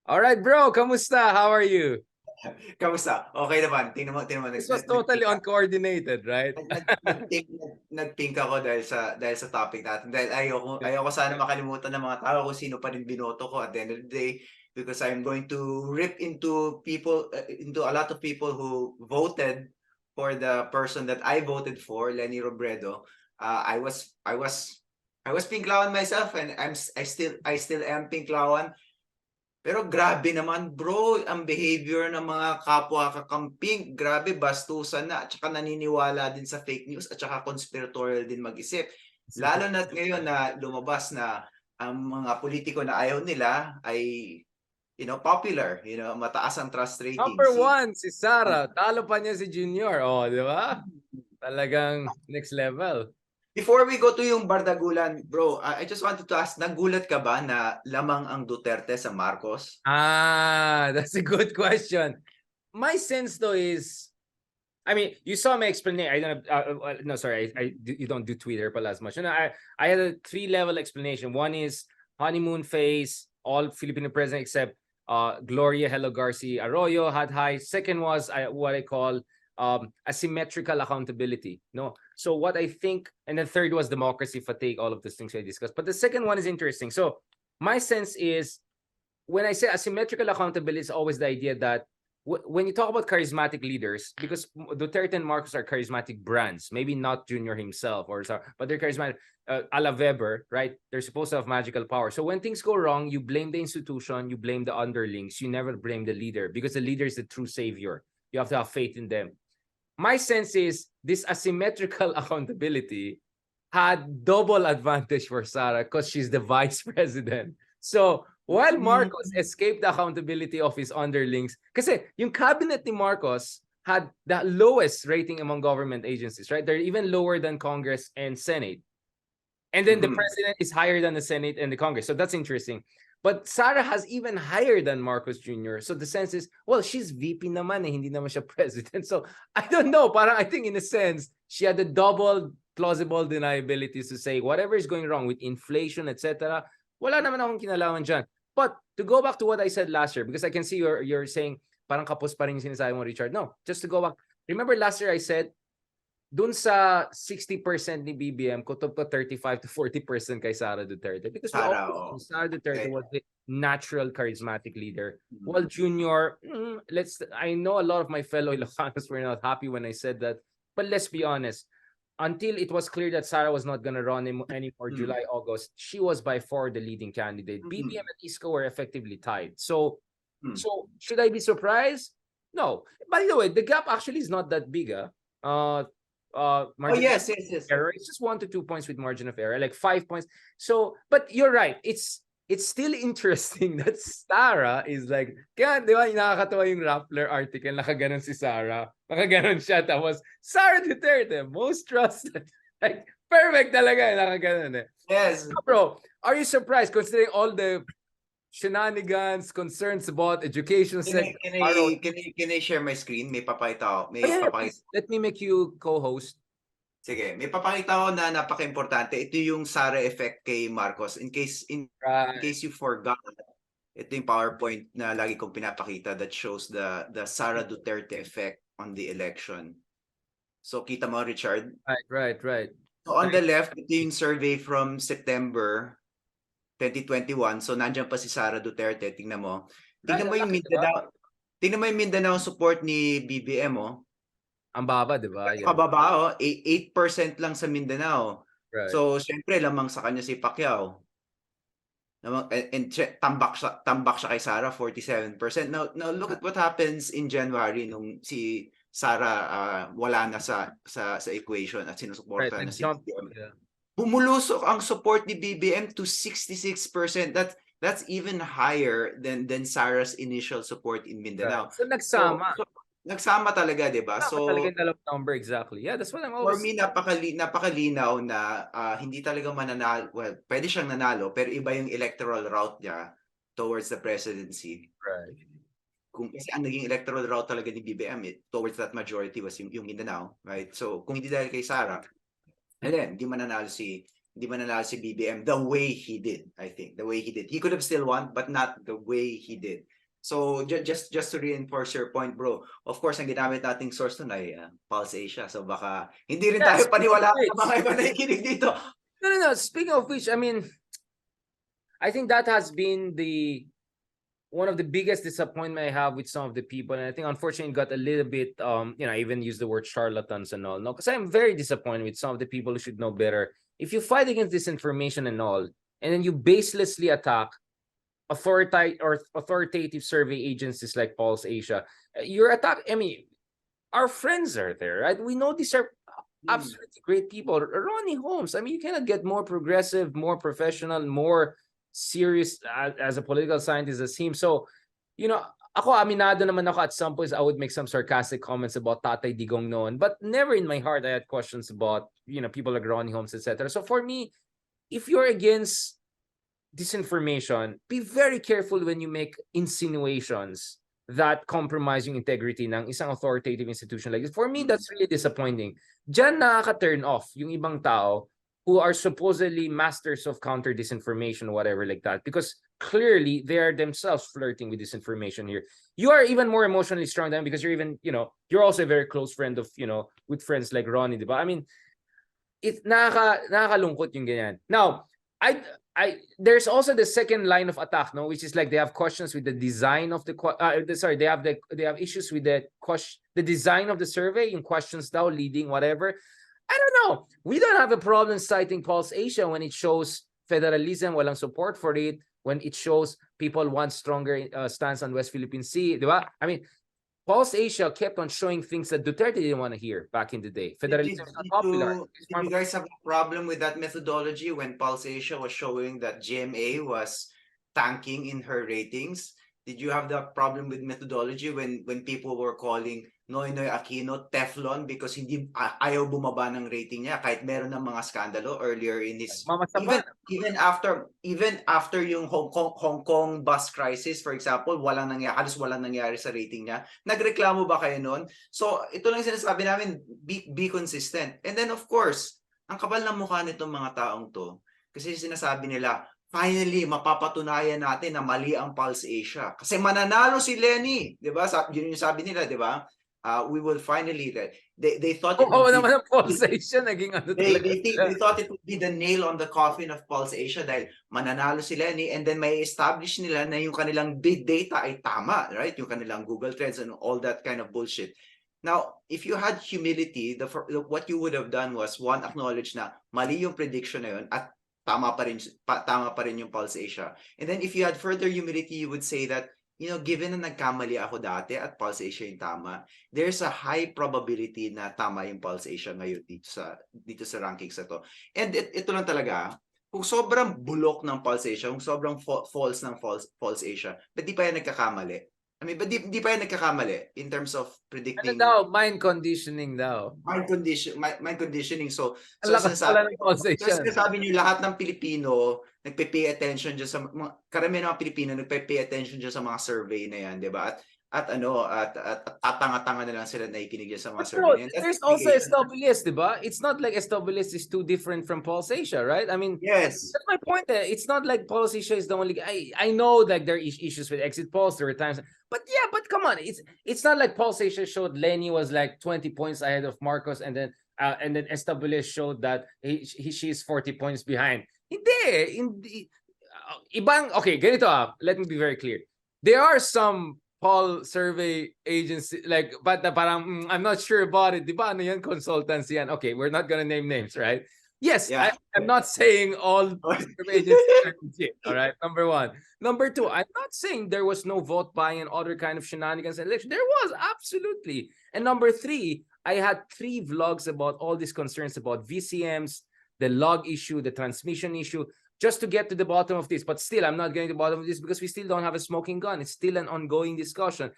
All right, bro. Kamusta? How are you? Kamusta? Okay naman. Tingnan mo, This was totally uncoordinated, right? nag-pink ako dahil sa topic natin. Dahil ayoko sana makalimutan ng mga tao kung sino pa rin binoto ko at the end of the day, because I'm going to rip into into a lot of people who voted for the person that I voted for, Lenny Robredo. I was pinklawan myself, and I still am pinklawan. Pero grabe naman bro, ang behavior ng mga kapwa kakamping, grabe bastusan na at saka naniniwala din sa fake news at saka conspiratorial din mag-isip. Lalo na ngayon na lumabas na ang mga politiko na ayaw nila ay popular, mataas ang trust rating Number one, si Sarah. Talo pa niya si Junior. Oh, di ba? Talagang next level. Before we go to yung bardagulan, bro, I just wanted to ask, nagulat ka ba na lamang ang Duterte sa Marcos? That's a good question. My sense though is, I mean, you saw my explanation. I don't. No, sorry. You don't do Twitter pala as much. No, I had a 3-level explanation. One is honeymoon phase. All Filipino presidents except Gloria Hello Garcia Arroyo had high. Second was what I call asymmetrical accountability. No. So what I think, and then third was democracy fatigue. All of these things I discussed. But the second one is interesting. So my sense is, when I say asymmetrical accountability, is always the idea that when you talk about charismatic leaders, because Duterte and Marcos are charismatic brands, maybe not Junior himself, but they're charismatic. A la Weber, right? They're supposed to have magical power. So when things go wrong, you blame the institution, you blame the underlings, you never blame the leader, because the leader is the true savior. You have to have faith in them. My sense is this asymmetrical accountability had double advantage for Sara because she's the vice president. So while Marcos escaped the accountability of his underlings, kasi yung cabinet ni Marcos had the lowest rating among government agencies, right? They're even lower than Congress and Senate. And then the president is higher than the Senate and the Congress. So that's interesting. But Sara has even higher than Marcos Jr. So the sense is, well, she's VP naman eh, hindi naman siya president. So I don't know, parang I think in a sense, she had a double plausible deniabilities to say whatever is going wrong with inflation, etc. Wala naman akong kinalaman dyan. But to go back to what I said last year, because I can see you're saying parang kapos pa rin yung sinasabi mo, Richard. No, just to go back. Remember last year I said, dun sa 60% ni BBM, kutob ko 35 to 40% kay Sara Duterte. Because we all Sara Duterte was the natural charismatic leader. Well, Junior, I know a lot of my fellow Ilocanos were not happy when I said that. But let's be honest, until it was clear that Sara was not going to run anymore July, August, she was by far the leading candidate. BBM and Isko were effectively tied. So should I be surprised? No. By the way, the gap actually is not that big. Yes. Error. It's just 1 to 2 points with margin of error, like 5 points. So, but you're right. It's still interesting that Sarah is like, kaya di ba nakakatawa yung Rappler article, nakaganon si Sarah. Nakaganon siya, tapos Sara Duterte, most trusted. Like, perfect talaga, nakaganon eh. Yes. Bro, are you surprised considering all the shenanigans, concerns about education sector? Can I share my screen? May papakita ako. Let me make you co-host. Sige, may papakita ko na napaka-importante. Ito yung Sara effect kay Marcos. In case you forgot, ito yung PowerPoint na lagi kong pinapakita that shows the Sara Duterte effect on the election. So kita mo, Richard? Right. So on the left, ito yung survey from September 2021. So nandiyan pa si Sara Duterte. Tingnan mo. Tingnan mo yung Mindanao. Tingnan mo yung Mindanao support ni BBM, oh. Ang baba, di ba? Kababa, 8% lang sa Mindanao. Right. So, syempre, lamang sa kanya si Pacquiao. And tambak siya kay Sara, 47%. Now look at what happens in January nung si Sara wala na sa equation at sinusuporta na si BBM. Yeah. Bumulusok ang support ni BBM to 66%. That's even higher than Sara's initial support in Mindanao. Right. So nagsama. Nagsama talaga, di ba? So talaga yung dalawang number exactly. Yeah, that's what I'm always. For me, napakalinaw na hindi talaga mananalo. Well, pwede siyang nanalo, pero iba yung electoral route niya towards the presidency. Right. Kasi ang naging electoral route talaga ni BBM towards that majority was yung Mindanao, right? So kung hindi dahil kay Sara, hindi mananalo si hindi mananalo si BBM the way he did, I think. The way he did. He could have still won, but not the way he did. So just to reinforce your point, bro, of course, ang ginamit nating source nun ay Pulse Asia. So baka hindi rin tayo speaking of paniwala sa which, mga iba na nakikinig dito. no. Speaking of which, I mean, I think that has been one of the biggest disappointment I have with some of the people, and I think unfortunately it got a little bit I even use the word charlatans and all. No, because I'm very disappointed with some of the people who should know better. If you fight against disinformation and all, and then you baselessly attack authoritative survey agencies like Pulse Asia, your attack. I mean, our friends are there, right? We know these are absolutely great people. Ronnie Holmes, I mean, you cannot get more progressive, more professional, more serious as a political scientist as him. So, ako aminado naman ako at some points I would make some sarcastic comments about Tatay Digong noon, but never in my heart I had questions about, people like Ronnie Holmes, etc. So for me, if you're against disinformation, be very careful when you make insinuations that compromise yung integrity ng isang authoritative institution like this. For me, that's really disappointing. Diyan nakaka-turn off yung ibang tao who are supposedly masters of counter disinformation, whatever like that, because clearly they are themselves flirting with disinformation here. You are even more emotionally strong than them because you're even, you're also a very close friend of, with friends like Ronnie, diba? I mean, it nakakalungkot yung ganyan. Now, there's also the second line of attack, no, which is like they have questions with the design of the they have issues with the design of the survey, yung questions daw leading whatever. I don't know. We don't have a problem citing Pulse Asia when it shows federalism, walang support for it, when it shows people want stronger stance on West Philippine Sea, diba? I mean, Pulse Asia kept on showing things that Duterte didn't want to hear back in the day. Federalism is not popular. Did you guys have a problem with that methodology when Pulse Asia was showing that GMA was tanking in her ratings? Did you have that problem with methodology when people were calling Noynoy Aquino Teflon because hindi ayaw bumaba ng rating niya kahit meron ng mga skandalo earlier in his even after yung Hong Kong bus crisis, for example, halos walang nangyari sa rating niya. Nagreklamo ba kayo noon? So ito lang sinasabi namin, be consistent. And then of course, ang kapal ng mukha nitong mga taong to kasi sinasabi nila, finally, mapapatunayan natin na mali ang Pulse Asia. Kasi mananalo si Lenny. Diba? Yun yung sabi nila, diba? We will finally, they thought it would naman ang Pulse Asia, naging ano they thought it would be the nail on the coffin of Pulse Asia dahil mananalo si Lenny and then may establish nila na yung kanilang big data ay tama, right? Yung kanilang Google Trends and all that kind of bullshit. Now, if you had humility, what you would have done was, one, acknowledge na mali yung prediction na yun at tama pa rin yung Pulse Asia. And then if you had further humility, you would say that, given na nagkamali ako dati at Pulse Asia yung tama, there's a high probability na tama yung Pulse Asia ngayon dito sa rankings na to. And ito lang talaga, kung sobrang bulok ng Pulse Asia, kung sobrang false ng Pulse Asia, ba't di pa yan nagkakamali? I mean, but di pa yan nagkakamali in terms of predicting. Mind conditioning daw. Mind conditioning. So sinasabi niyo lahat ng Pilipino nagpe-pay attention dyan sa karamihan ng mga Pilipino nagpe-pay attention dyan sa mga survey na yan, 'di ba? At tatanga-tanga na lang sila nakikinig sa mga survey. There's also SWS, diba? It's not like SWS is too different from Pulse Asia, right? I mean, yes, that's my point. It's not like Pulse Asia is the only. I know like there are issues with exit polls. There were times, but come on, it's not like Pulse Asia showed Lenny was like 20 points ahead of Marcos, and then SWS showed that she's 40 points behind. Hindi. Okay, ganito let me be very clear. There are some poll survey agency but parang I'm not sure about it, di ba? Ano yan, consultants yan. Okay, we're not gonna name names, right? Yes, yeah. I'm not saying all survey agencies are legit, all right? Number one. Number two, I'm not saying there was no vote buying and other kind of shenanigans in election. There was, absolutely. And number three, I had 3 vlogs about all these concerns about VCMs, the log issue, the transmission issue, just to get to the bottom of this. But still, I'm not getting to the bottom of this because we still don't have a smoking gun. It's still an ongoing discussion.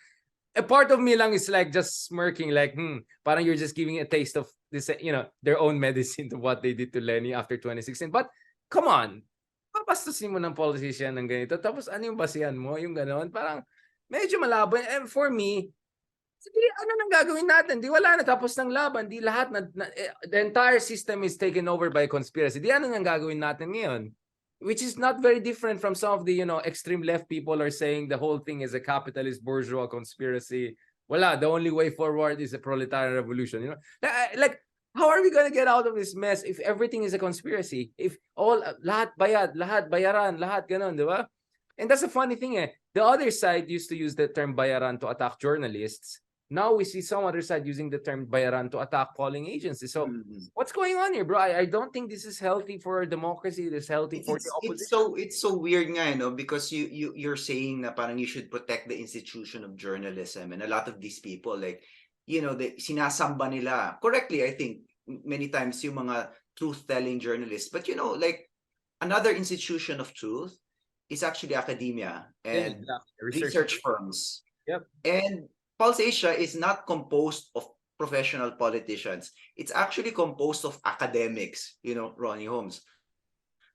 A part of me lang is like just smirking, like, parang you're just giving a taste of this, their own medicine to what they did to Lenny after 2016. But come on, papastusin mo ng politician ng ganito. Tapos ano yung basihan mo? Yung ganon, parang medyo malabo. And for me, Sige, ano nang gagawin natin? Di wala na, tapos ng laban. Di lahat the entire system is taken over by conspiracy. Di ano nang gagawin natin ngayon? Which is not very different from some of the, extreme left people are saying the whole thing is a capitalist bourgeois conspiracy. Wala, the only way forward is a proletarian revolution. Like how are we gonna get out of this mess if everything is a conspiracy? If lahat bayad, lahat bayaran, lahat ganon, di ba? And that's a funny thing eh. The other side used to use the term bayaran to attack journalists. Now we see some other side using the term bayaran to attack polling agencies. So what's going on here, bro? I don't think this is healthy for democracy. This is healthy for the opposition. It's so weird nga, because you're saying na parang you should protect the institution of journalism, and a lot of these people, like, sinasamba nila correctly, I think, many times yung mga truth-telling journalists, but like another institution of truth is actually academia and research firms. Yep. And Pulse Asia is not composed of professional politicians. It's actually composed of academics, Ronnie Holmes,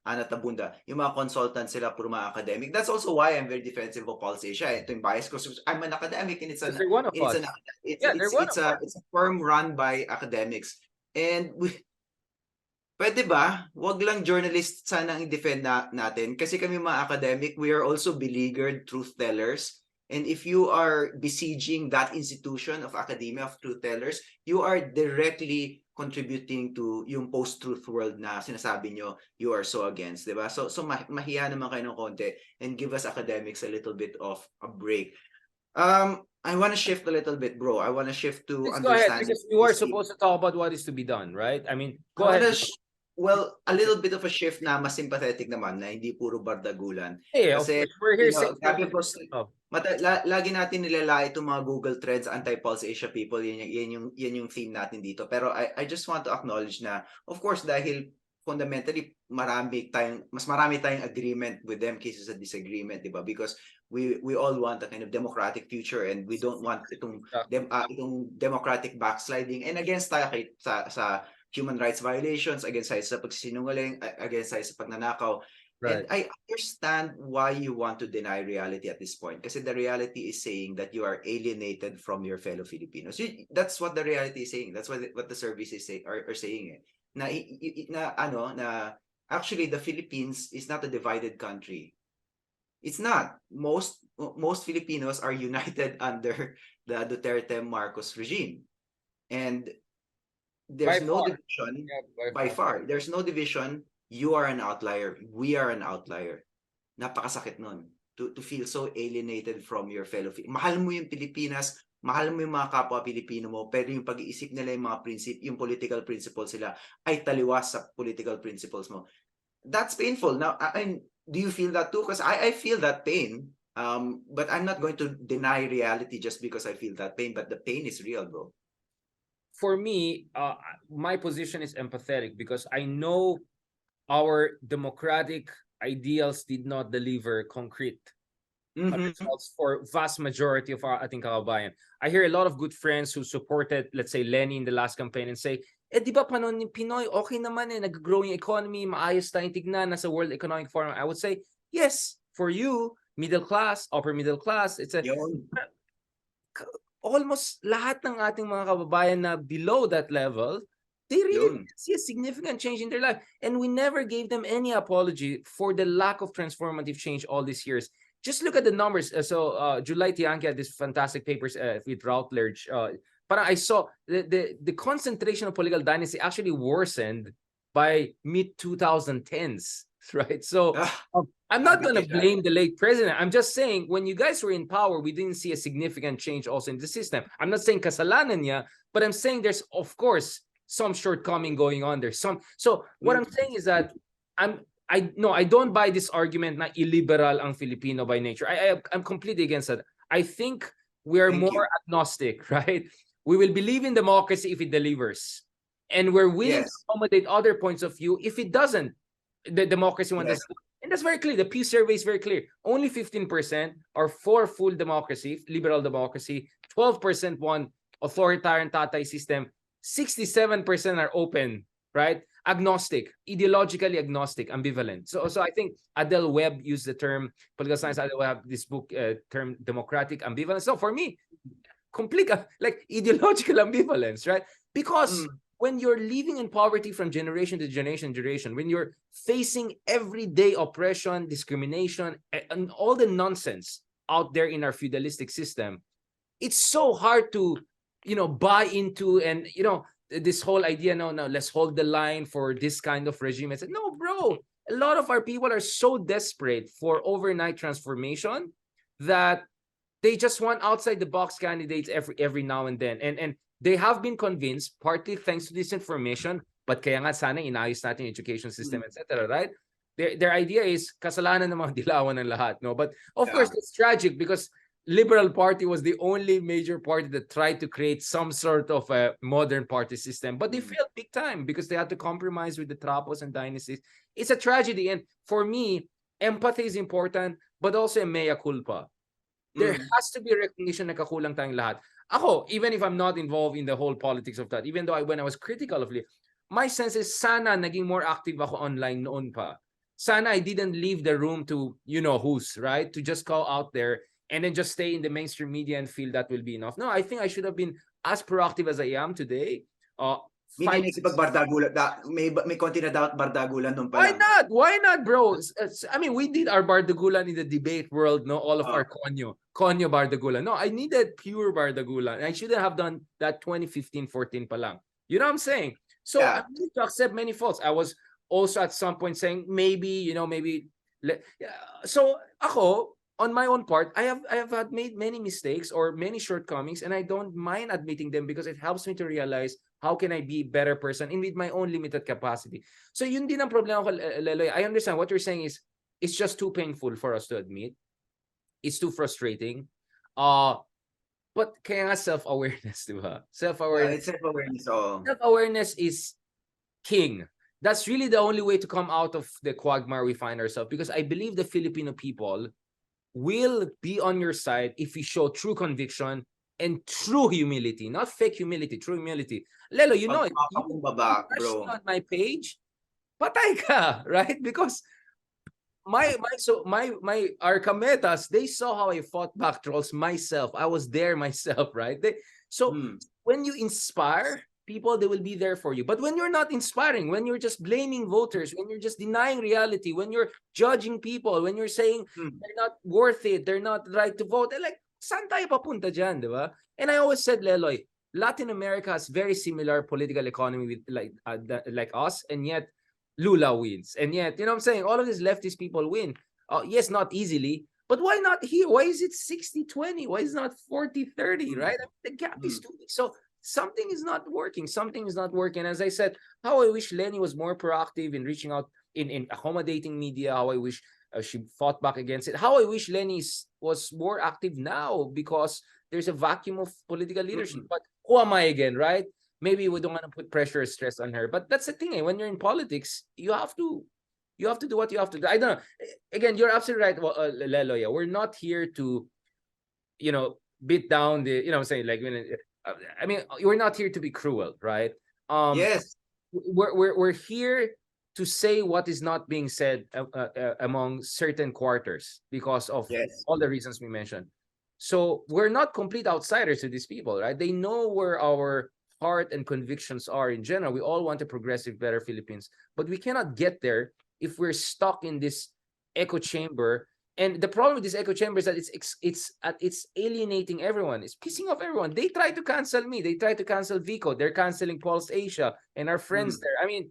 Ana Tabunda, yung mga consultants sila, puro mga academic. That's also why I'm very defensive of Pulse Asia. Ito yung bias ko. I'm an academic, and it's a firm run by academics. And pwede ba, wag lang journalists sana ang i-defend natin, kasi kami mga academic, we are also beleaguered truth tellers. And if you are besieging that institution of academia, of truth tellers, you are directly contributing to yung post-truth world na sinasabi nyo you are so against, di ba? So mahiya naman kayo ng konti and give us academics a little bit of a break. I want to shift a little bit, bro. I want to shift to Please go ahead, because you are supposed to talk about what is to be done, right? I mean, go ahead. Well, a little bit of a shift na mas sympathetic naman, na hindi puro bardagulan. Hey, kasi we're here lagi natin nilala itong mga Google Trends, anti-Pulse Asia people, yan yung theme natin dito. Pero I just want to acknowledge na, of course, dahil fundamentally mas marami tayong agreement with them kaysa sa disagreement, di ba? Because we all want a kind of democratic future, and we don't want itong democratic backsliding, and against tayo sa human rights violations, against tayo sa pagsisinungaling, against tayo sa pagnanakaw. Right. And I understand why you want to deny reality at this point, kasi the reality is saying that you are alienated from your fellow Filipinos. That's what the reality is saying. That's what the surveys are saying. Na actually the Philippines is not a divided country. It's not. Most Filipinos are united under the Duterte Marcos regime. And there's no division by far. There's no division. You are an outlier. We are an outlier. Napakasakit nun. To feel so alienated from your fellow. Mahal mo yung Pilipinas, mahal mo yung mga kapwa Pilipino mo, pero yung pag-iisip nila yung mga yung political principles sila ay taliwas sa political principles mo. That's painful. Now, do you feel that too? Because I feel that pain. But I'm not going to deny reality just because I feel that pain. But the pain is real, bro. For me, my position is empathetic, because I know our democratic ideals did not deliver concrete results for vast majority of our ating kababayan. I hear a lot of good friends who supported, let's say, Lenny in the last campaign and say, di ba panon ni Pinoy, okay naman nag-grow yung economy, maayos tayong tignan, nasa World Economic Forum. I would say, yes, for you, middle class, upper middle class, it's a... Almost lahat ng ating mga kababayan na below that level, they really see a significant change in their life. And we never gave them any apology for the lack of transformative change all these years. Just look at the numbers. July Tiangki had this fantastic papers with Routledge. Parang I saw the concentration of political dynasty actually worsened by mid-2010s. Right? So I'm not going to blame the late president. I'm just saying, when you guys were in power, we didn't see a significant change also in the system. I'm not saying kasalanan niya, but I'm saying there's, of course, some shortcoming going on there. So what I'm saying is that I don't buy this argument na illiberal ang Filipino by nature. I'm completely against that. I think we are more agnostic, right? We will believe in democracy if it delivers. And we're willing to accommodate other points of view if it doesn't. The democracy one does, and that's very clear. The Pew survey is very clear. Only 15% are for full democracy, liberal democracy. 12% want authoritarian tatay system. 67% are open, right? Agnostic, ideologically agnostic, ambivalent. So I think Adele Webb used the term, political science, Adele Webb, this book term democratic ambivalence. So for me, complete like ideological ambivalence, right? Because Mm. when you're living in poverty from generation to generation, when you're facing everyday oppression, discrimination, and all the nonsense out there in our feudalistic system, it's so hard to, buy into, and this whole idea, no, let's hold the line for this kind of regime. I said, no, bro, a lot of our people are so desperate for overnight transformation that they just want outside the box candidates every now and then. And they have been convinced, partly thanks to this information, but kaya nga sana inayos natin yung education system, etc., right? Their idea is kasalanan ng mga dilawan ng lahat, no? But of course, Yeah. it's tragic because Liberal Party was the only major party that tried to create some sort of a modern party system, but they failed big time because they had to compromise with the trapos and dynasties. It's a tragedy, and for me, empathy is important, but also a mea culpa. There has to be a recognition na kakulang tayong lahat. Ako, even if I'm not involved in the whole politics of that, even though when I was critical of it, my sense is sana naging more active ako online noon pa. Sana I didn't leave the room to, who's, right? To just go out there and then just stay in the mainstream media and feel that will be enough. No, I think I should have been as proactive as I am today. Meaning nagsipagbardagulan, may konti na dapat bardagulan nung pa Why lang. not? Why not, bro? I mean, we did our bardagulan in the debate world, no? All of our konyo bardagulan. No, I needed pure bardagulan. I shouldn't have done that 2015-14 pa lang. You know what I'm saying? So Yeah. I'm willing to accept many faults. I was also at some point saying maybe. So ako, on my own part, I have had made many mistakes or many shortcomings, and I don't mind admitting them because it helps me to realize how can I be a better person in with my own limited capacity. So yun din ang problema ko, Leloy. I understand what you're saying is it's just too painful for us to admit. It's too frustrating. But kaya nga self-awareness, di ba? It's self-awareness. Self-awareness is king. That's really the only way to come out of the quagmire we find ourselves, because I believe the Filipino people will be on your side if you show true conviction and true humility, not fake humility, true humility. Lelo, you know, Pagpapakumbaba, bro. on my page, patay ka, right? Because my Arcametas, they saw how I fought back trolls myself. I was there myself, right? When you inspire people, they will be there for you. But when you're not inspiring, when you're just blaming voters, when you're just denying reality, when you're judging people, when you're saying they're not worth it, they're not right to vote, like, saan tayo papunta dyan, di ba? And I always said, Leloy, Latin America has very similar political economy with like us, and yet Lula wins. And yet, you know what I'm saying? All of these leftist people win. Yes, not easily, but why not here? Why is it 60-20? Why is it not 40-30, right? I mean, the gap is too big. So something is not working. Something is not working. As I said, how I wish Lenny was more proactive in reaching out, in accommodating media. How I wish she fought back against it. How I wish Lenny was more active now, because there's a vacuum of political leadership. But who am I again, right? Maybe we don't want to put pressure or stress on her. But that's the thing. When you're in politics, you have to do what you have to do. I don't know. Again, you're absolutely right, Lelo. Yeah, we're not here to, beat down the, I'm saying, like, I mean, we're not here to be cruel, right? Yes. We're here to say what is not being said among certain quarters because of all the reasons we mentioned. So we're not complete outsiders to these people, right? They know where our heart and convictions are in general. We all want a progressive, better Philippines, but we cannot get there if we're stuck in this echo chamber. And the problem with this echo chamber is that it's alienating everyone. It's pissing off everyone. They try to cancel me. They try to cancel Vico. They're canceling Pulse Asia and our friends there. I mean,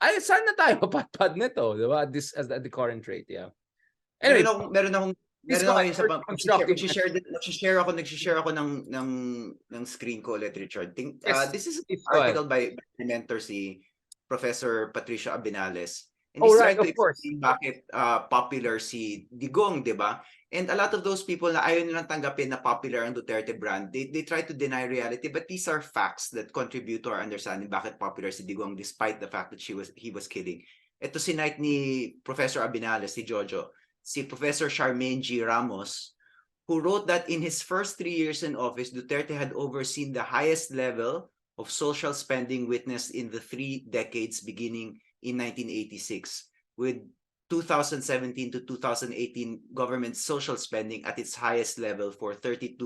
saan na tayo mapatpad nito, diba? This as the current rate, yeah. Anyway, meron akong isa pa, nag-share ako ng screen ko ulit, Richard. This is an article by my mentor, si Professor Patricia Abinales. And he's trying to explain bakit popular si Digong, di ba? And a lot of those people na ayaw nilang tanggapin na popular ang Duterte brand, they try to deny reality, but these are facts that contribute to our understanding bakit popular si Digong despite the fact that he was kidding. Ito sinite ni Professor Abinales, si Jojo, si Professor Charmaine G. Ramos, who wrote that in his first 3 years in office, Duterte had overseen the highest level of social spending witnessed in the 3 decades beginning in 1986, with 2017 to 2018 government social spending at its highest level for 32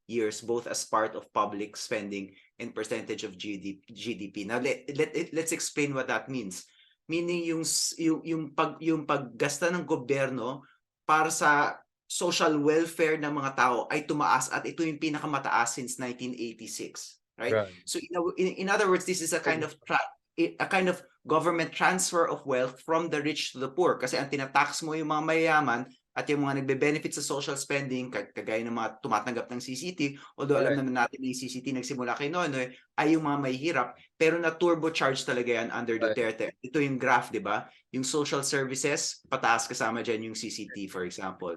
years, both as part of public spending and percentage of GDP. Now let's explain what that means. Meaning yung paggasta ng gobyerno para sa social welfare ng mga tao ay tumaas at ito yung pinakamataas since 1986, right? So in other words, this is a kind of government transfer of wealth from the rich to the poor, kasi ang tinatax mo yung mga mayayaman at yung mga nagbe-benefit sa social spending, kagaya ng mga tumatanggap ng CCT, although alam naman natin na yung CCT nagsimula kay Noynoy, ay yung mga mahihirap, pero na-turbocharge talaga yan under Duterte. Ito yung graph, di ba? Yung social services, pataas kasama dyan yung CCT, for example.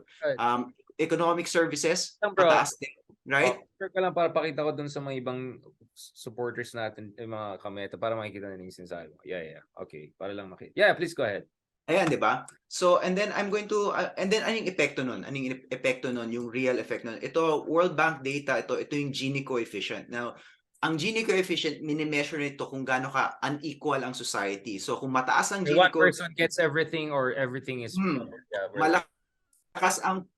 Economic services, pataas din, right? Sure ka lang para pakita ko dun sa mga ibang supporters natin, yung mga kameta, para makikita na yung sinasabi mo. Yeah. Okay, para lang makita. Yeah, please go ahead. Ayan, di ba? So, and then I'm going to, and then anong epekto nun? Anong epekto nun? Yung real effect nun? Ito, World Bank data, ito yung Gini coefficient. Now, ang Gini coefficient, minimeasure nito kung gaano ka unequal ang society. So, kung mataas ang Gini coefficient, one person gets everything or everything is...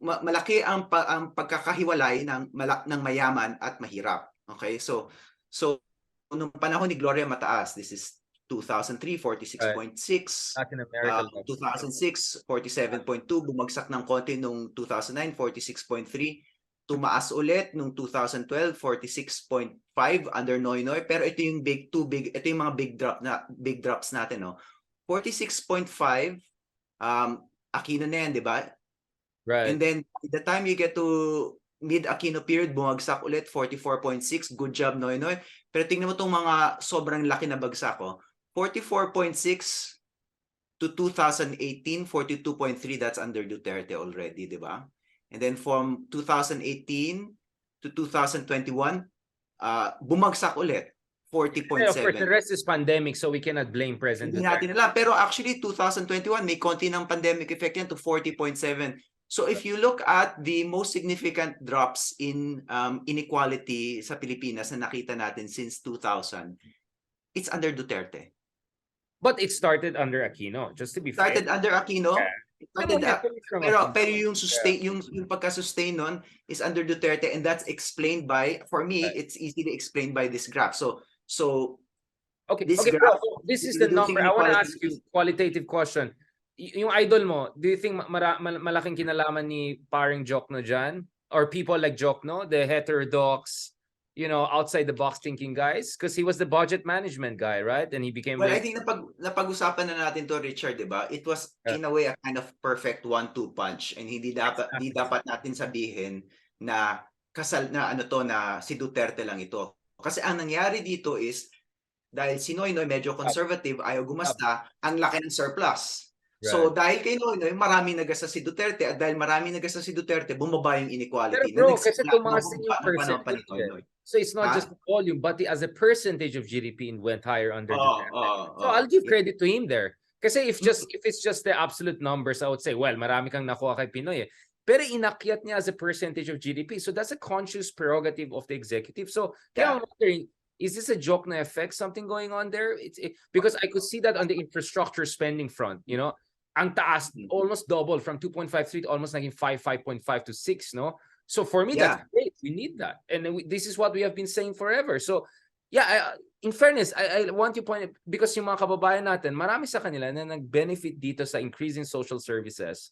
malaki ang pagkakahiwalay ng mayaman at mahirap. Okay? So, nung panahon ni Gloria mataas, this is 2003, 46.6. 2006, 47.2. Bumagsak ng konti nung 2009, 46.3. Tumaas ulit nung 2012, 46.5 under Noynoy. Pero ito yung ito yung mga big drops natin, no. 46.5, Aquino na yan, di ba? Right. And then by the time you get to mid-Aquino period, bumagsak ulit 44.6. Good job, Noynoy. Pero tingnan mo itong mga sobrang laki na bagsak, 44.6 to 2018, 42.3, that's under Duterte already, di ba? And then from 2018 to 2021, bumagsak ulit, 40.7. Of course, the rest is pandemic, so we cannot blame President Hindi natin nila. Pero actually, 2021, may konti ng pandemic effect yan to 40.7. So if you look at the most significant drops in inequality sa Pilipinas na nakita natin since 2000, it's under Duterte. But it started under Aquino, just to be fair. Started under Aquino. Yeah. Pero yung pagka-sustain nun is under Duterte, and that's explained by, for me, it's easily explained by this graph. So okay, this graph, bro, this is the number. I want to ask you qualitative question. Yung idol mo, do you think malaking kinalaman ni paring Jokno dyan? Or people like Jokno, the heterodox, outside the box thinking guys, because he was the budget management guy, right? And he became... Well, I think napag-usapan na natin to, Richard, di ba? It was in a way a kind of perfect 1-2 punch, and hindi dapat natin sabihin na na si Duterte lang ito. Kasi ang nangyari dito is dahil si Noynoy medyo conservative, ayaw gumasta, ang laki ng surplus. Right. So dahil kay Noynoy, maraming nagasa si Duterte, at dahil maraming nagasa si Duterte, bumaba yung inequality. Pero bro, kasi tumaas din yung percentage. So it's not just the volume, but as a percentage of GDP went higher under Duterte. So I'll give credit to him there. Kasi if it's just the absolute numbers, I would say, well, marami kang nakuha kay Pinoy. Pero inakyat niya as a percentage of GDP. So that's a conscious prerogative of the executive. So kaya I'm wondering, is this a Jokno effect, something going on there? Because I could see that on the infrastructure spending front, ang taas, almost double from 2.53 to almost naging 5.5 to 6, no? So for me, that's great. We need that. And this is what we have been saying forever. So yeah, in fairness, I want to point, because yung mga kababayan natin, marami sa kanila na nag-benefit dito sa increasing social services.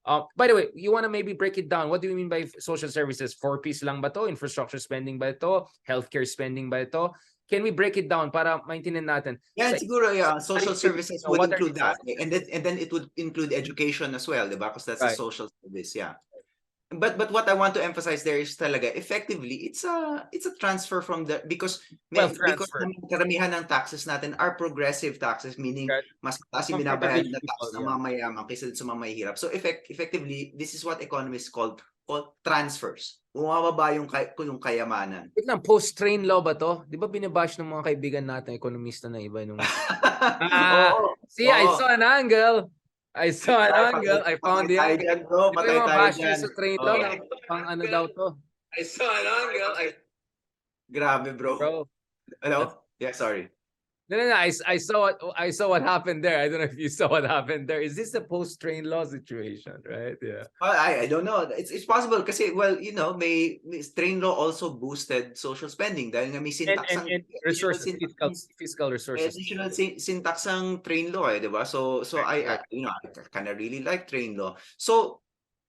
By the way, you want to maybe break it down. What do you mean by social services? 4Ps lang ba to? Infrastructure spending ba ito? Healthcare spending ba ito? Can we break it down para maintindihan natin? Yeah, siguro, social services would include that. And then it would include education as well, diba? Because that's a social service, yeah. But what I want to emphasize there is talaga, effectively, it's a transfer from the, because karamihan ng taxes natin are progressive taxes, meaning mas mataas yung binabayad na tax ng mga mayaman kaysa sa mga mahihirap. So effectively, this is what economists call transfers. Bumababa yung kayamanan. Wait lang, post-train law ba to? Di ba binabash ng mga kaibigan natin, ekonomista na iba nung... See, I saw an angle. I found it. Patay tayo dyan. Sa train law, pang ano daw to. I saw an angle. Grabe, bro. Hello? Yeah, sorry. No. I saw what happened there. I don't know if you saw what happened there. Is this a post-train law situation, right? Yeah. I don't know. It's possible kasi, well, you know, may train law also boosted social spending dahil nga may And resources, fiscal resources. additional syntax ang train law, eh, 'di ba? So Correct. you know, I kind of really like train law. So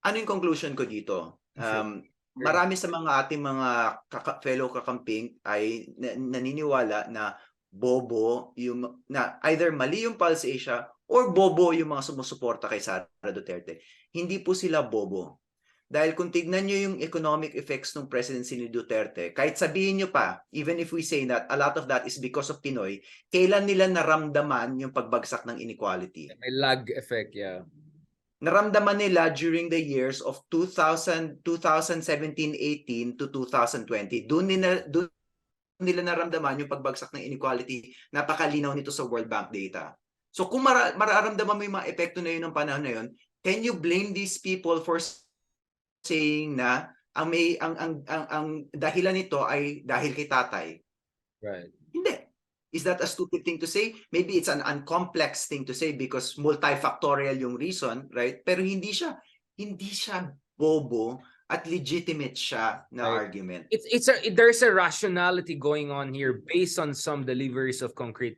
ano yung conclusion ko dito? Sure. Marami sa mga ating mga fellow kakamping ay naniniwala na bobo yung na either mali yung Pulse Asia or bobo yung mga sumusuporta kay Sara Duterte. Hindi po sila bobo. Dahil kung tignan nyo yung economic effects ng presidency ni Duterte, kahit sabihin nyo pa, even if we say that a lot of that is because of Pinoy, kailan nila naramdaman yung pagbagsak ng inequality? May lag effect, yeah. Naramdaman nila during the years of 2017, 18 to 2020. Doon nila naramdaman yung pagbagsak ng inequality. Napakalinaw nito sa World Bank data. So kung mararamdaman mo yung mga epekto na yun ng panahon na yun, can you blame these people for saying na ang dahilan nito ay dahil kay tatay? Right. Hindi. Is that a stupid thing to say? Maybe it's an uncomplex thing to say because multifactorial yung reason, right? Pero hindi siya bobo at legitimate siya na Right. argument. There's a rationality going on here based on some deliveries of concrete.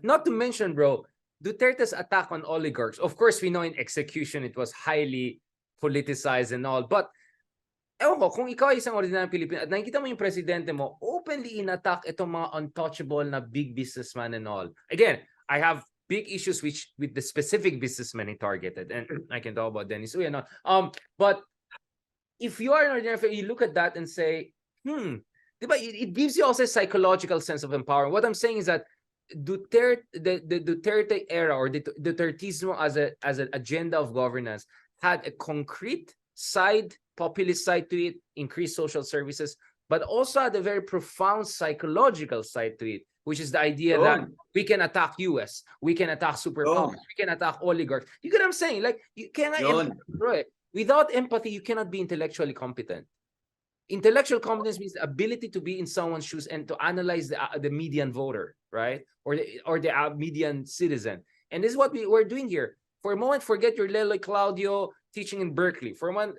Not to mention, bro, Duterte's attack on oligarchs. Of course, we know in execution it was highly politicized and all, but ewan ko, kung ikaw ay isang ordinaryong Pilipino at nakikita mo yung presidente mo, openly in-attack itong mga untouchable na big businessman and all. Again, I have big issues with the specific businessman he targeted, and I can talk about Dennis Uy and all. But if you are an ordinary, you look at that and say, diba, it gives you also a psychological sense of empowerment. What I'm saying is that Duterte, the Duterte era or the Dutertismo as an agenda of governance had a concrete side, populist side to it, increased social services, but also had a very profound psychological side to it, which is the idea that we can attack US, we can attack superpowers, we can attack oligarchs. You get what I'm saying? Like, you cannot empathy. Without empathy, you cannot be intellectually competent. Intellectual competence means the ability to be in someone's shoes and to analyze the median voter, right? Or the median citizen. And this is what we're doing here. For a moment, forget your Lelo Claudio teaching in Berkeley. For a moment,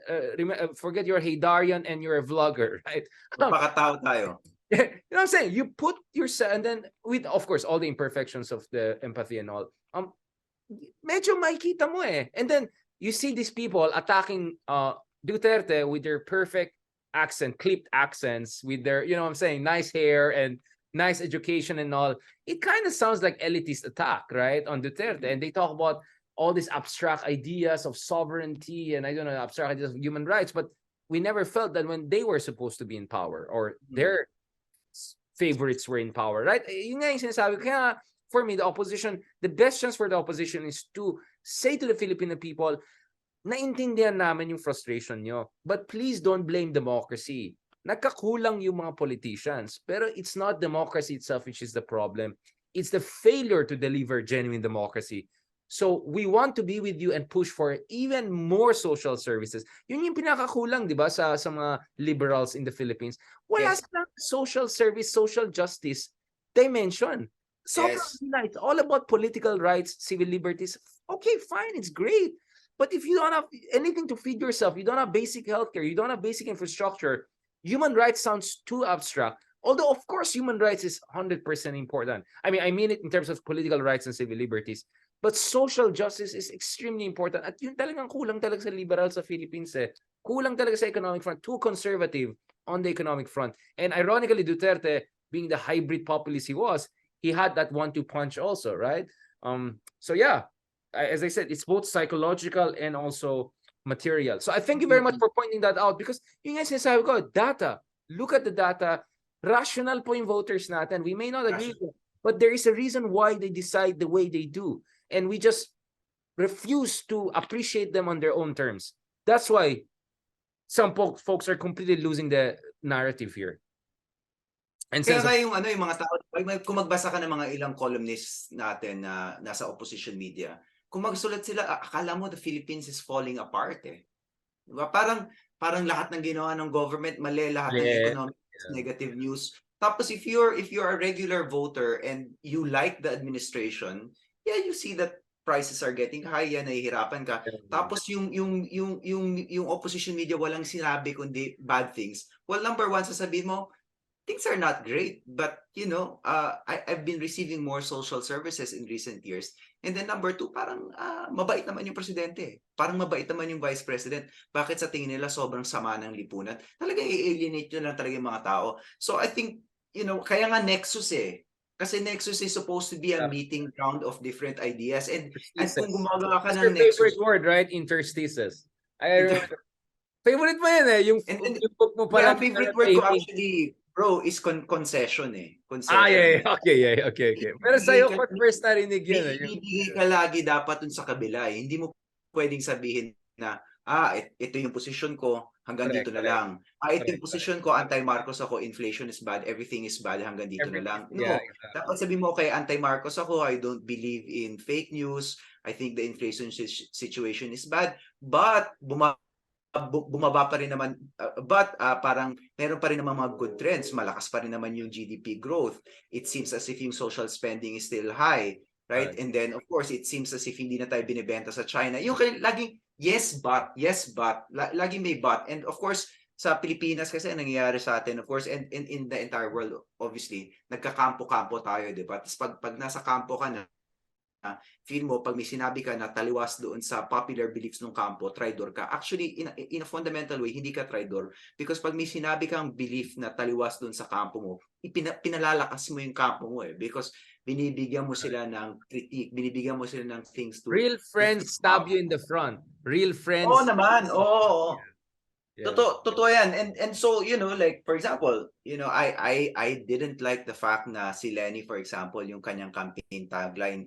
forget your Haydarian and you're a vlogger, right? Pakatao tayo. You know what I'm saying? You put yourself, and then with, of course, all the imperfections of the empathy and all, medyo makikita mo eh. And then you see these people attacking Duterte with their perfect accent, clipped accents, with their, you know what I'm saying, nice hair and nice education and all. It kind of sounds like elitist attack, right, on Duterte. And they talk about all these abstract ideas of sovereignty and I don't know, abstract ideas of human rights, but we never felt that when they were supposed to be in power or their favorites were in power, right? Yun nga yung sinasabi. Kaya for me, the opposition, the best chance for the opposition is to say to the Filipino people, naintindihan namin yung frustration nyo, but please don't blame democracy. Nagkakulang yung mga politicians, pero it's not democracy itself which is the problem. It's the failure to deliver genuine democracy. So we want to be with you and push for even more social services. Yun yung pinakakulang, di ba, sa mga liberals in the Philippines. Wala silang social service, social justice dimension. So it's all about political rights, civil liberties. Okay, fine, it's great. But if you don't have anything to feed yourself, you don't have basic healthcare, you don't have basic infrastructure, human rights sounds too abstract. Although, of course, human rights is 100% important. I mean it in terms of political rights and civil liberties. But social justice is extremely important. At yun talagang kulang talaga sa liberal sa Philippines eh. Kulang talaga sa economic front. Too conservative on the economic front. And ironically, Duterte, being the hybrid populist he was, he had that 1-2 punch also, right? So yeah, as I said, it's both psychological and also material. So I thank you very much for pointing that out because yun nga sinasabi ko, data. Look at the data. Rational po yung voters natin. We may not agree with it, but there is a reason why they decide the way they do. And we just refuse to appreciate them on their own terms. That's why some folks are completely losing the narrative here. And kaya yung mga tao, kung magbasa ka ng mga ilang columnists natin na nasa opposition media, kung magsulat sila, akala mo the Philippines is falling apart eh. Diba? Parang lahat ng ginawa ng government, mali, lahat ng economic negative news. Tapos if you're a regular voter and you like the administration, yeah, you see that prices are getting high, yan, nahihirapan ka. Tapos yung opposition media walang sinabi kundi bad things. Well, number one, sasabihin mo, things are not great, but I've been receiving more social services in recent years. And then number two, parang mabait naman yung presidente. Parang mabait naman yung vice president. Bakit sa tingin nila sobrang sama ng lipunan? Talagang i-alienate nyo lang talaga yung mga tao. So I think, kaya nga Nexus eh. Kasi Nexus is supposed to be a meeting ground of different ideas. And kung gumagawa ka That's ng your Nexus, favorite word, right? Interstices. I remember. Favorite mo yan eh. Yung book mo yeah, parang favorite word ko actually, bro, is concession eh. Concession. yeah. Okay. Pero sa'yo ko first narinig yan eh. Ibibigay ka lagi dapat dun sa kabila eh. Hindi mo pwedeng sabihin na, ito yung position ko, hanggang dito na lang. Ito yung position ko, anti-Marcos ako, inflation is bad, everything is bad, hanggang dito na lang. No, dapat sabihin mo, okay, anti-Marcos ako, I don't believe in fake news, I think the inflation situation is bad, but bumaba pa rin naman, parang meron pa rin naman mga good trends, malakas pa rin naman yung GDP growth. It seems as if yung social spending is still high, right? And then of course, it seems as if hindi na tayo binibenta sa China. Yung laging yes but, laging may but. And of course, sa Pilipinas kasi nangyayari sa atin, of course, and in the entire world, obviously, nagkakampo-kampo tayo, di ba? Tapos pag nasa kampo ka na, feel mo pag may sinabi ka na taliwas doon sa popular beliefs ng kampo, traitor ka. Actually, in a fundamental way, hindi ka traitor. Because pag may sinabi kang belief na taliwas doon sa kampo mo, pinalalakas mo yung kampo mo eh. Because binibigyan mo sila ng critique, binibigyan mo sila ng things to... Real friends stab you in the front. Real friends... Oo naman, oo. Yeah. Totoo yan. And so, like, for example, I didn't like the fact na si Lenny, for example, yung kanyang campaign tagline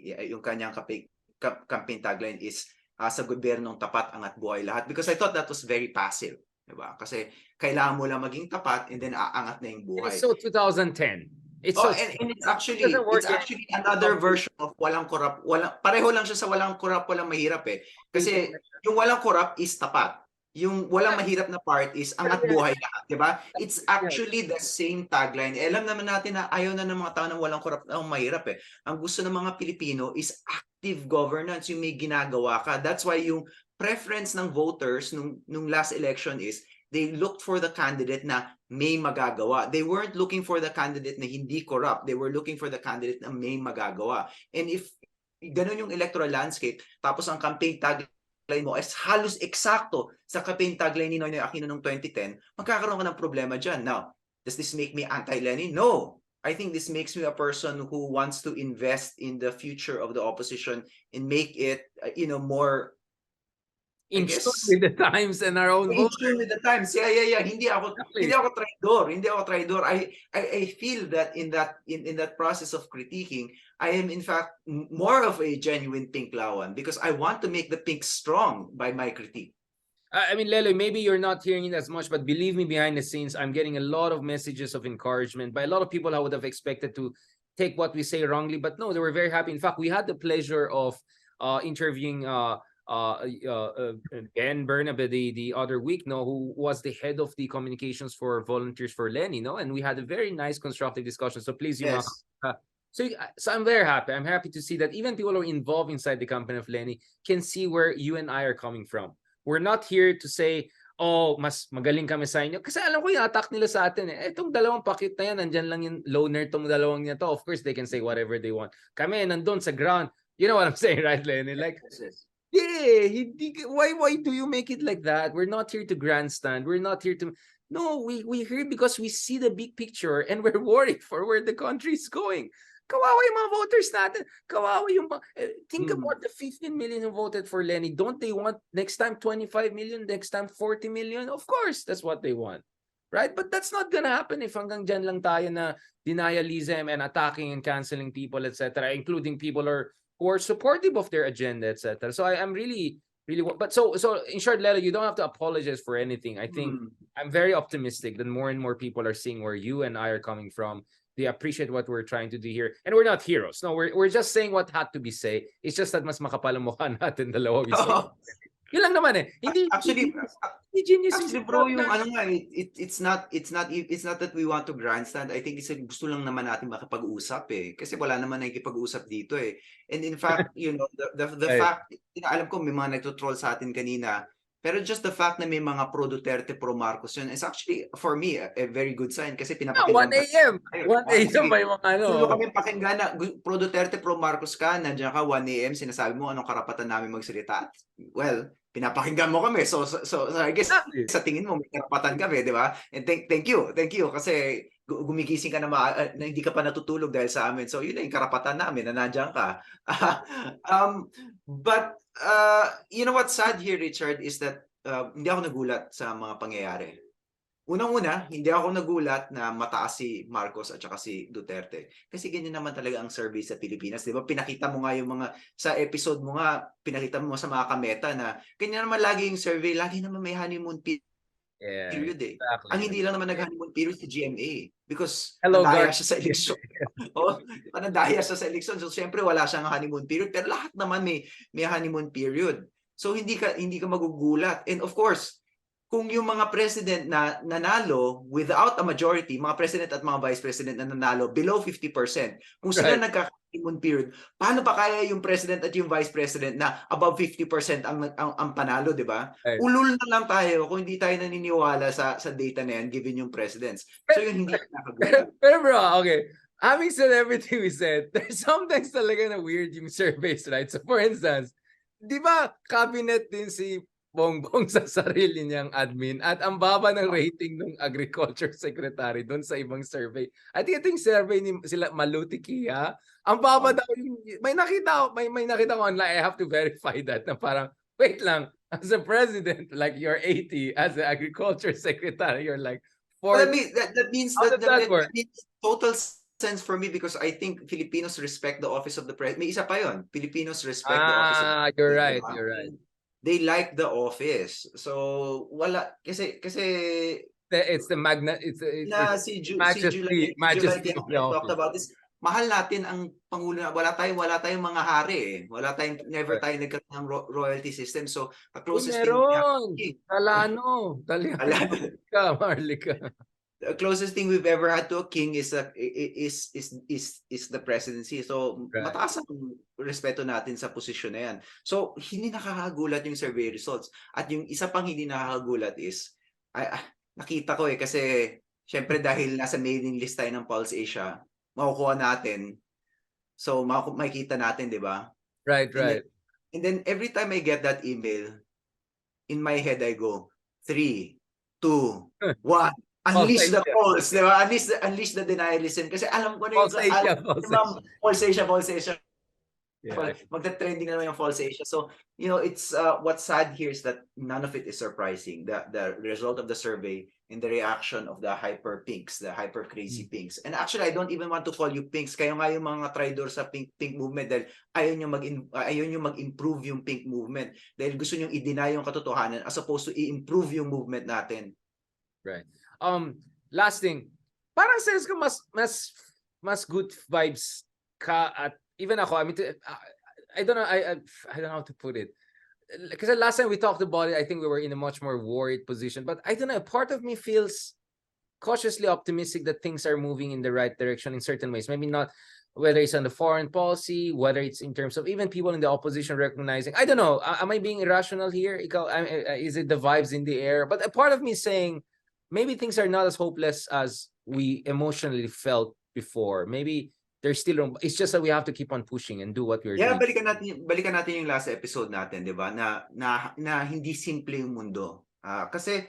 is sa gobyernong tapat, angat buhay lahat. Because I thought that was very passive. Diba? Kasi kailangan mo lang maging tapat and then aangat na yung buhay. It's so 2010. And it's actually another version of walang korap. Pareho lang siya sa walang korap, walang mahirap eh. Kasi yung walang korap is tapat. Yung walang mahirap na part is angat buhay lahat, di ba? It's actually the same tagline. Alam naman natin na ayaw na ng mga tao ng walang korap na mahirap eh. Ang gusto ng mga Pilipino is active governance, yung may ginagawa ka. That's why yung preference ng voters nung last election is they looked for the candidate na may magagawa. They weren't looking for the candidate na hindi corrupt. They were looking for the candidate na may magagawa. And if ganun yung electoral landscape, tapos ang campaign tagline mo is halos eksakto sa campaign tagline ni Noynoy Aquino noong 2010, magkakaroon ka ng problema dyan. Now, does this make me anti-Lenny? No. I think this makes me a person who wants to invest in the future of the opposition and make it, more in tune with the times and our own in tune with the times. Yeah. Hindi ako traidor. I feel that in that process of critiquing, I am in fact more of a genuine pinklawan because I want to make the pink strong by my critique. I mean, Lele, maybe you're not hearing it as much, but believe me, behind the scenes, I'm getting a lot of messages of encouragement by a lot of people I would have expected to take what we say wrongly, but no, they were very happy. In fact, we had the pleasure of interviewing Ben Bernabe the other week, who was the head of the communications for Volunteers for Lenny, and we had a very nice constructive discussion. So please, yes. So I'm very happy. I'm happy to see that even people who are involved inside the campaign of Lenny can see where you and I are coming from. We're not here to say, oh, mas magaling kami sa inyo. Kasi alam ko yung attack nila sa atin eh. Itong dalawang pakit na yan, nandyan lang yung loner tong dalawang niya to. Of course, they can say whatever they want. Kami, nandun sa ground. You know what I'm saying, right, Lenny? Like, yeah, why do you make it like that? We're not here to grandstand. We're not here to... No, we're here because we see the big picture and we're worried for where the country is going. Kawawa yung mga voters natin. Kawawa yung... Think about the 15 million who voted for Lenny. Don't they want next time 25 million, next time 40 million? Of course, that's what they want. Right? But that's not gonna happen if hanggang dyan lang tayo na denialism and attacking and canceling people, etc., including people who are supportive of their agenda, etc. So I'm really... But so in short, Lele, you don't have to apologize for anything. I think I'm very optimistic that more and more people are seeing where you and I are coming from. They appreciate what we're trying to do here. And we're not heroes. No, we're just saying what had to be said. It's just that mas makapal ang mukha natin dalawa. Yun lang naman eh. Hindi Actually, hindi genius yung Actually, bro, sinasabi yung natin. ano nga, it's not that we want to grandstand. I think gusto lang naman natin makipag-usap eh. Kasi wala naman nakikipag-usap dito eh. And in fact, the Right. fact, alam ko may mga nagtutroll sa atin kanina, pero just the fact na may mga pro Duterte, pro Marcos yun is actually, for me, a very good sign kasi Yeah, 1 pinapakinggan pa a.m. tayo. 1 a.m. Sige, may mga ano. gusto nyo kami pakinggan na pro Duterte, pro Marcos ka, nandiyan ka 1 a.m. sinasabi mo anong karapatan namin magsalita. Well, pinapakinggan mo kami. So I guess Exactly. sa tingin mo may karapatan kami, di ba? And thank you kasi gumigising ka na hindi ka pa natutulog dahil sa amin. So yun na yung karapatan namin na nandiyan ka. But you know what's sad here, Richard, is that hindi ako nagulat sa mga pangyayari. Unang-una, hindi ako nagulat na mataas si Marcos at saka si Duterte. Kasi ganyan naman talaga ang survey sa Pilipinas. Di ba? Pinakita mo nga yung mga, sa episode mo nga, pinakita mo sa mga kameta na ganyan naman lagi yung survey. Lagi naman may honeymoon Yeah, period eh. exactly. Ang hindi lang naman nag-honeymoon period si GMA. Because Hello, nandaya God. siya sa eleksyon. Oh, nandaya siya sa eleksyon. So, syempre, wala siyang honeymoon period. Pero lahat naman may honeymoon period. So, hindi ka magugulat. And of course, kung yung mga president na nanalo without a majority, mga president at mga vice president na nanalo below 50%, kung sila Right. nagka-honeymoon period, paano pa kaya yung president at yung vice president na above 50% ang panalo, di ba? Right. Ulul na lang tayo kung hindi tayo naniniwala sa data na yan given yung presidents. So yung hindi nakagulat. Pero bro, okay. Having said everything we said, there's sometimes talaga na weird yung surveys, right? So for instance, di ba cabinet din si Bongbong sa sarili niyang admin at ang baba ng rating ng agriculture secretary doon sa ibang survey. I think survey ni sila Maluti Kia, ang baba daw yung, may nakita ko online, I have to verify that na parang wait lang, as a president like you're 80, as an agriculture secretary you're like 40. That means How does that work? makes total sense for me because I think Filipinos respect the office of the president. May isa pa yon. Filipinos respect the office of the You're president. right, Diba? you're right. They like the office. So wala kasi It's the magna, it's na the July majesty of the talked office. about this. Mahal natin ang pangulo na wala tayong mga hari eh. Wala tayong never tayo nagkaroon ng royalty system. So the closest thing we have Meron. Talano. Marlica. the closest thing we've ever had to a king is the presidency. So Right. mataas ang respeto natin sa posisyon na yan. So hindi nakakagulat yung survey results. At yung isa pang hindi nakakagulat is nakita ko kasi syempre dahil nasa mailing list tayo ng Pulse Asia, makukuha natin. So makikita natin, 'di ba? Right, right. And then every time I get that email, in my head I go 3, 2, 1. Unleash the polls, di ba? Unleash the denialism. Kasi alam ko na yung False Asia. Yeah. Magta-trending na naman yung False Asia. So, it's what's sad here is that none of it is surprising. The result of the survey and the reaction of the hyper pinks, the hyper crazy pinks. And actually, I don't even want to call you pinks. Kayo nga yung mga traitor sa pink movement dahil ayaw nyo mag-improve yung pink movement. Dahil gusto nyo i-deny yung katotohanan as opposed to i-improve yung movement natin. Right. Last thing, parang sense ko mas good vibes ka at even ako, I mean, I don't know, I don't know how to put it. Because last time we talked about it, I think we were in a much more worried position. But I don't know, part of me feels cautiously optimistic that things are moving in the right direction in certain ways. Maybe not whether it's on the foreign policy, whether it's in terms of even people in the opposition recognizing. I don't know, am I being irrational here? Is it the vibes in the air? But a part of me is saying, maybe things are not as hopeless as we emotionally felt before. Maybe there's still room. It's just that we have to keep on pushing and do what we're doing. Balikan natin yung last episode natin, 'di ba? Na hindi simple yung mundo. Kasi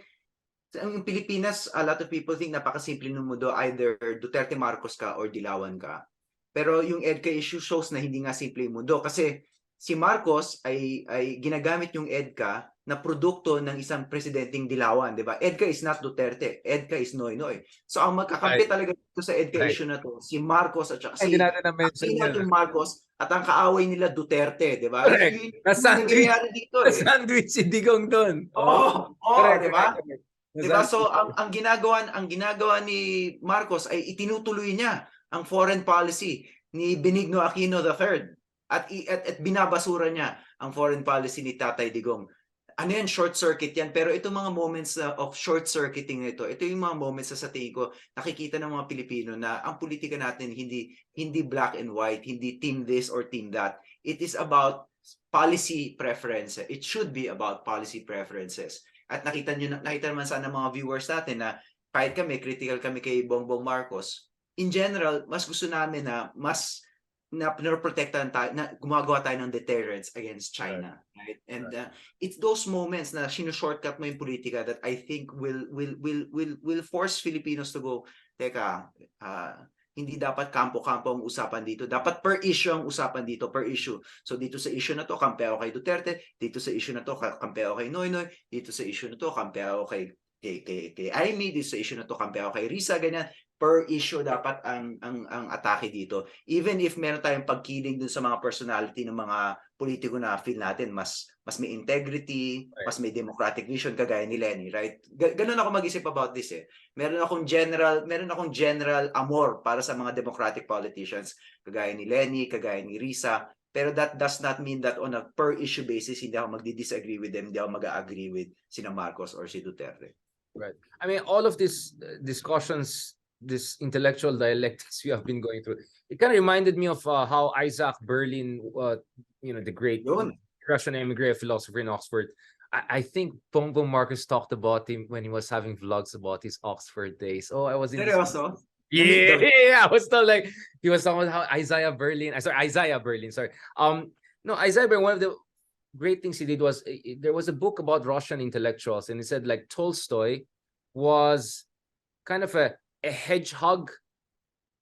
yung Pilipinas, a lot of people think napakasimple ng mundo, either Duterte Marcos ka or Dilawan ka. Pero yung EDCA issue shows na hindi nga simple yung mundo kasi si Marcos ay ginagamit yung EDCA na produkto ng isang presidenteng Dilawan, 'di ba? EDCA is not Duterte, EDCA is Noynoy. So ang magkakampi talaga dito sa EDCA issue na to, si Marcos at saka si yung Marcos at ang kaaway nila Duterte, 'di ba? Sandwich si Digong doon. Di ba? Diba? So ang ginagawa ni Marcos ay itinutuloy niya ang foreign policy ni Benigno Aquino III at binabasura niya ang foreign policy ni Tatay Digong. ano yan, short circuit yan. Pero itong mga moments of short circuiting ito yung mga moments na sa tingin ko nakikita ng mga Pilipino na ang politika natin hindi black and white, hindi team this or team that. It is about policy preferences. It should be about policy preferences. At nakita naman sana mga viewers natin na kahit kami, critical kami kay Bongbong Marcos, in general, mas gusto namin na mas na pinoprotektahan tayo, na gumagawa tayo ng deterrence against China, right? And it's those moments na shortcut mo yung politika that I think will force Filipinos to go, teka, hindi dapat kampo-kampo ang usapan dito. Dapat per issue ang usapan dito, per issue. So dito sa issue na to, kampe ako kay Duterte. Dito sa issue na to, kampe ako kay Noynoy. Dito sa issue na to, kampe ako kay Amy. Dito sa issue na to, kampe ako kay Risa, ganyan. Per issue dapat ang atake dito. Even if meron tayong pagkiling dun sa mga personality ng mga politiko na feel natin mas may integrity, mas may democratic vision kagaya ni Lenny, right? Ganun ako mag-isip about this eh. Meron akong general amor para sa mga democratic politicians kagaya ni Lenny, kagaya ni Risa. Pero that does not mean that on a per issue basis hindi ako magdi-disagree with them, hindi ako mag-agree with sina Marcos or si Duterte. Right. I mean, all of these discussions, this intellectual dialectics we have been going through, it kind of reminded me of how Isaac Berlin, the great Russian emigre philosopher in Oxford, I think Bongbong Marcos talked about him when he was having vlogs about his Oxford days. Oh, I was in Seryoso? yeah, I was still like, he was talking about how Isaiah Berlin, sorry. No, Isaiah Berlin, one of the great things he did was, there was a book about Russian intellectuals, and he said like Tolstoy was kind of a hedgehog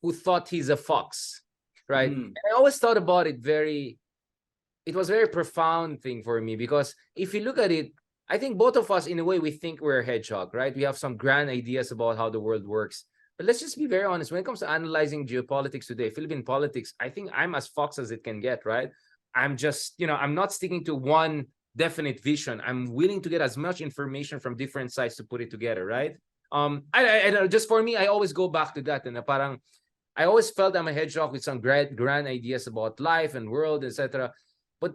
who thought he's a fox, right? And I always thought about it it was a very profound thing for me, because if you look at it, I think both of us, in a way, we think we're a hedgehog, right? We have some grand ideas about how the world works. But let's just be very honest. When it comes to analyzing geopolitics today, Philippine politics, I think I'm as fox as it can get, right? I'm just, I'm not sticking to one definite vision. I'm willing to get as much information from different sides to put it together, right? I just for me, I always go back to that, and parang I always felt I'm a hedgehog with some grand ideas about life and world, etc. But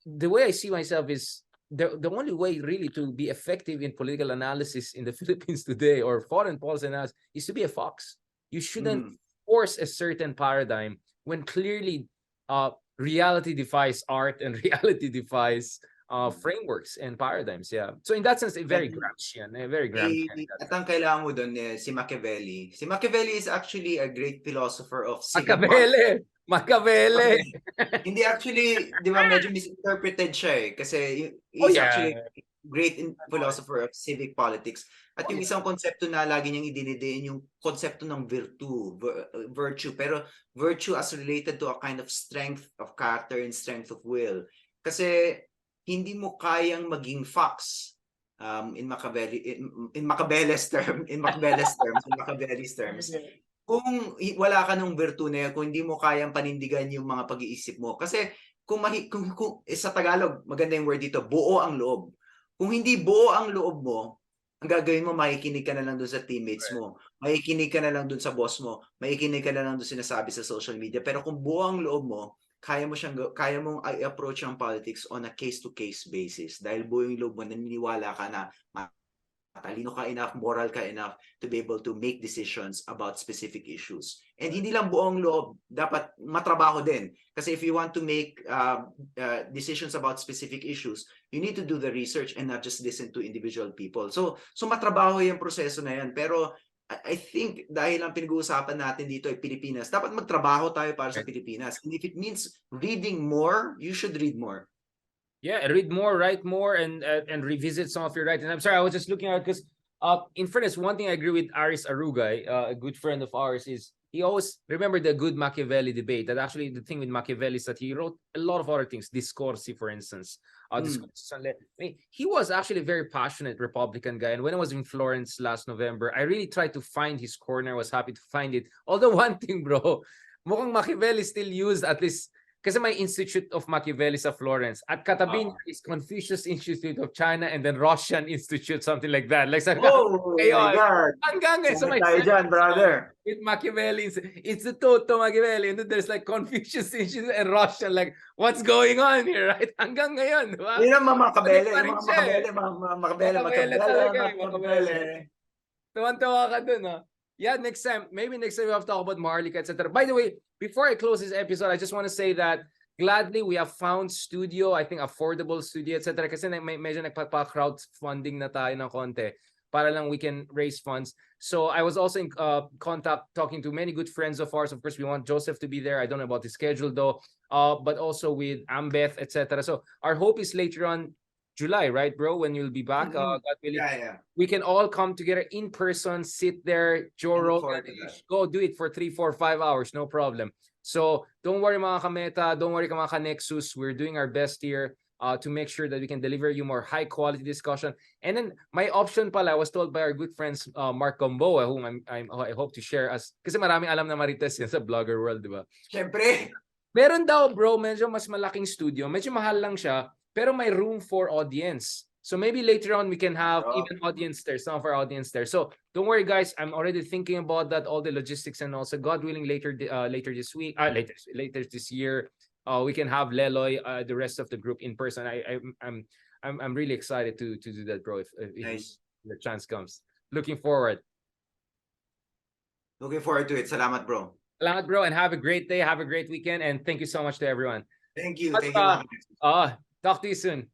the way I see myself is the only way really to be effective in political analysis in the Philippines today, or foreign policy analysis, is to be a fox. You shouldn't force a certain paradigm when clearly reality defies art and reality defies frameworks and paradigms. Yeah. So in that sense, very Gramscian, very Gramscian. At ang kailangan mo doon si Machiavelli. Si Machiavelli is actually a great philosopher of civic Machiavelli. Hindi actually, di ba, medyo misinterpreted siya eh. Kasi he's actually a great philosopher of civic politics. At yung isang konsepto na lagi niyang idinidiin, yung konsepto ng virtue. Pero virtue as related to a kind of strength of character and strength of will. Kasi hindi mo kayang maging fox in Machiavelli's terms. Kung wala ka ng virtue na yan, kung hindi mo kayang panindigan yung mga pag-iisip mo. Kasi kung sa Tagalog, maganda yung word dito, buo ang loob. Kung hindi buo ang loob mo, ang gagawin mo, makikinig ka na lang doon sa teammates mo, makikinig ka na lang doon sa boss mo, makikinig ka na lang doon sinasabi sa social media. Pero kung buo ang loob mo, kaya mong i-approach ang politics on a case-to-case basis. Dahil buo yung loob mo, naniniwala ka na matalino ka enough, moral ka enough to be able to make decisions about specific issues. And hindi lang buong loob, dapat matrabaho din. Kasi if you want to make decisions about specific issues, you need to do the research and not just listen to individual people. So matrabaho yung proseso na yan. Pero I think dahil ang pinag-uusapan natin dito ay Pilipinas, dapat magtrabaho tayo para sa Pilipinas. And if it means reading more, you should read more. Yeah, read more, write more, and revisit some of your writing. I'm sorry, I was just looking at it because, in fairness, one thing I agree with Aris Arugay, a good friend of ours, is he always remembered the good Machiavelli debate. That actually the thing with Machiavelli is that he wrote a lot of other things, Discorsi, for instance. He was actually a very passionate Republican guy. And when I was in Florence last November, I really tried to find his corner. I was happy to find it. Although one thing, bro, mukhang Machiavelli still used at least kasi may Institute of Machiavelli sa Florence. At katabi niya is Confucius Institute of China and then Russian Institute, something like that. Like sa Oh my God. hanggang ngayon. So Sabay may tayo dyan, brother. with Machiavelli, Instituto Machiavelli, and then there's like Confucius Institute and Russian. Like, what's going on here, right? Hanggang ngayon, di ba? Yun ang mga Makabele, Pa rin mga siya eh. Makabele, Makabele talaga eh, Makabele. Tuwan-tuwa ka dun, ha? Yeah, maybe next time we have to talk about Maharlika, etc. By the way, before I close this episode, I just want to say that gladly we have found studio, I think affordable studio, etc. Kasi medyo nagpa-crowdfunding na tayo ng konti para lang we can raise funds. So I was also in contact talking to many good friends of ours. Of course, we want Joseph to be there. I don't know about the schedule though, but also with Ambeth, etc. So our hope is later on July, right, bro? When you'll be back, God willing, we can all come together in person, sit there, Joe Rogan, go do it for 3, 4, 5 hours, no problem. So don't worry, mga kameta, don't worry, mga ka-Nexus. We're doing our best here to make sure that we can deliver you more high quality discussion. And then my option pala, I was told by our good friends Mark Gamboa, whom I hope to share as, kasi maraming alam na Marites yan sa vlogger world, di ba? Siyempre. Meron daw, bro, medyo mas malaking studio, medyo mahal lang siya, pero may room for audience. So maybe later on we can have even audience there, some of our audience there. So don't worry, guys. I'm already thinking about that, all the logistics, and also God willing, later this week, later this year, we can have Leloy, the rest of the group in person. I'm really excited to do that, bro. If the chance comes, looking forward. Looking forward to it. Salamat, bro. Salamat, bro, and have a great day. Have a great weekend, and thank you so much to everyone. Thank you. Thank you. Talk to you soon.